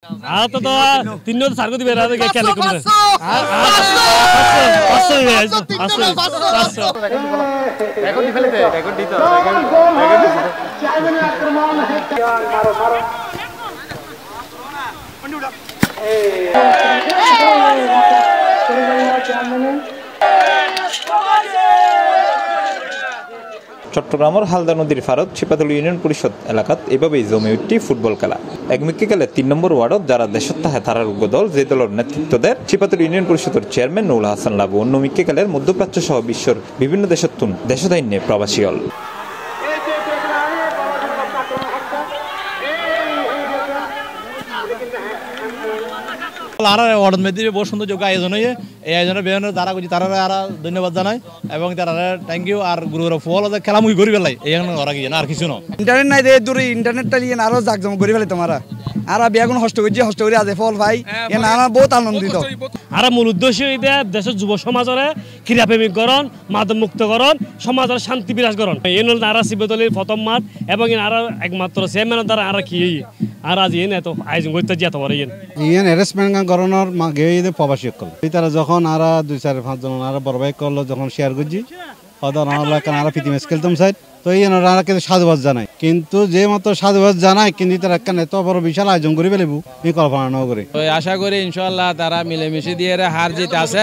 आता तो तीन सारखं दिवे राहते काय केलं कुठे চট্টগ্রামের হালদা নদীর ফারত শিপাতলী ইউনিয়ন পরিষদ এলাকাত এভাবেই জমে উঠটি ফুটবল খেলা একমিকে খেলে ৩ নম্বর ওয়ার্ডত যারা দেশত তাহে তারার উগ্র দল যে দলের নেতৃত্ব দেয় শিপাতলী ইউনিয়ন পরিষদের চেয়ারম্যান নৌলা হাসান লাবু অন্যমিকে খেলের মধ্যপ্রাচ্য সহ বিশ্বর বিভিন্ন দেশতুন দেশদাইন্যে প্রবাসী হল বহু সুন্দর যোগ্য আয়োজন হয়ে এই আয়োজনের বিভিন্ন যারা করছি তারা আরো ধন্যবাদ জানাই এবং তারা থ্যাংক ইউ আর গুরুর ফল খেলামুখী করি পেলাই এই ওরা কি আর কিছু না ইন্টারনেট নাই দূরে ইন্টারনেটটা নিয়ে আরো জাকজম করি পেলাই তোমারা আর বেগুন হস্ত করে আছে ফল ভাই নানা বহুত আনন্দিত আর মূল উদ্দেশ্য এটা দেশের যুব সমাজরে ক্রীড়াপ্রেমিকরণ মাদক মুক্তকরণ সমাজের শান্তি বিরাজকরণ এই হল তারা শিবতলীর প্রথম মাঠ এবং আরো একমাত্র চেয়ারম্যানের দ্বারা আর কি আর আজ এনে এত আয়োজন করতে যেত পারে ইয়ান হ্যারাসমেন্ট গরনের গিয়ে প্রবাসী কল তারা যখন আর 2-4-5 জন আর বড় ভাই করলো যখন শেয়ার করছি হয়তো আর প্রীতি ম্যাচ খেলতাম সাইড তো ইয়ারা কিন্তু সাধুবাদ জানাই কিন্তু যে মতো সাধুবাদ জানায় কিন্তু তারা এত বড় বিশাল আয়োজন করে ফেলবো এই কল্পনা ন করে আশা করি ইনশাআল্লাহ তারা মিলেমিশে দিয়ে হার জিত আছে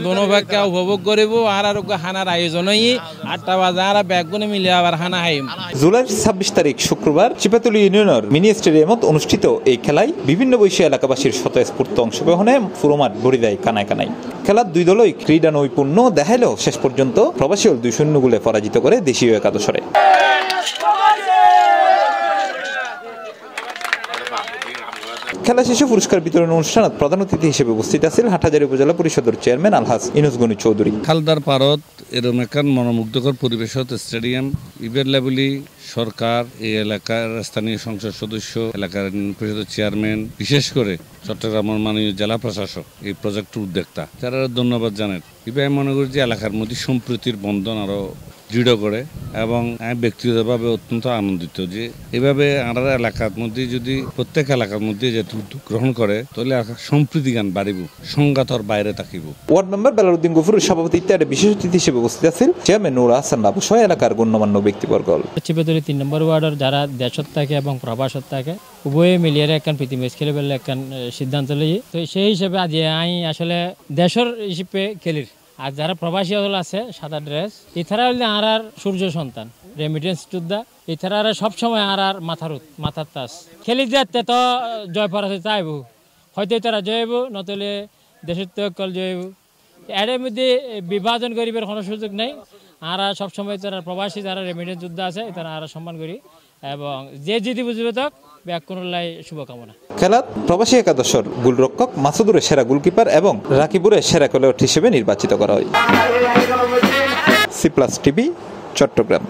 দোনো ভাগকে উপভোগ করিব আর হানার আয়োজন হই 8টা বাজে আর ব্যাগগুনে মিলে আবার হানা হাইম জুলাই 26 তারিখ শুক্রবার শিপাতলী ইউনিয়নের মিনি স্টেডিয়ামত অনুষ্ঠিত এই খেলায় বিভিন্ন বৈশী এলাকাবাসীর স্বতঃস্ফূর্ত অংশগ্রহণে পুরো মাঠ ভরে দেয় কানায় কানায় খেলার দুই দলই ক্রীড়া নৈপুণ্য দেখাইলেও শেষ পর্যন্ত প্রবাসী দল 2-0 গোলে পরাজিত করে দেশীয় একাদশরে খেলা শেষে পুরস্কার বিতরণ অনুষ্ঠানত প্রধান অতিথি হিসেবে উপস্থিত আছেন হাটহাজারী উপজেলা পরিষদের চেয়ারম্যান আলহাজ ইনুস গনি চৌধুরী খালদার পারত এরকম একখান মনোমুগ্ধকর পরিবেশত স্টেডিয়াম ইবের লেভেলি সরকার এই এলাকার স্থানীয় সংসদ সদস্য এলাকার পরিষদের চেয়ারম্যান বিশেষ করে চট্টগ্রামের মাননীয় জেলা প্রশাসক এই প্রজেক্টের উদ্যোক্তা তারা ধন্যবাদ জানেন এবার মনে করি যে এলাকার মধ্যে সম্প্রীতির বন্ধন আরো দৃঢ় করে এবং আমি ব্যক্তিগতভাবে অত্যন্ত আনন্দিত যে এভাবে আমরা এলাকার মধ্যে যদি প্রত্যেক এলাকার মধ্যে যে উদ্যোগ গ্রহণ করে তাহলে সম্প্রীতি গান বাড়িব সংঘাতর বাইরে থাকিব ওয়ার্ড মেম্বার বেলালউদ্দিন গফুরের সভাপতিত্বে একটা বিশেষ অতিথি হিসেবে উপস্থিত আছেন চেয়ারম্যান নূর হাসান বাবু সহ এলাকার গণ্যমান্য ব্যক্তিবর্গ শিবতলী 3 নম্বর ওয়ার্ডের যারা দেশত থাকে এবং প্রবাসত থাকে উভয়ে মিলিয়ে একখান প্রীতি ম্যাচ খেলে ফেললে একখান সিদ্ধান্ত লই তো সেই হিসেবে আজ আমি আসলে দেশের হিসেবে খেলির আর যারা প্রবাসী হল আছে সাদা ড্রেস এছাড়া হলে আর সূর্য সন্তান রেমিটেন্স যোদ্ধা এছাড়া আর সবসময় আর মাথার তাস খেলি যাতে তো জয় পরাজয় চাইব হয়তো তারা জয়ব নতলে দেশের তকল জয়ব এর মধ্যে বিভাজন করিবার কোনো সুযোগ নেই আর সবসময় তারা প্রবাসী যারা রেমিটেন্স যোদ্ধা আছে তারা আর সম্মান করি এবং যে জিতি বুঝবে তক ব্যাকুরুল্লাহ শুভকামনা খেলাত প্রবাসী একাদশের গোলরক্ষক মাসুদুরের সেরা গোলকিপার এবং রাকিবুরের সেরা খেলোয়াড় হিসেবে নির্বাচিত করা হয়। C Plus TV Chittagong.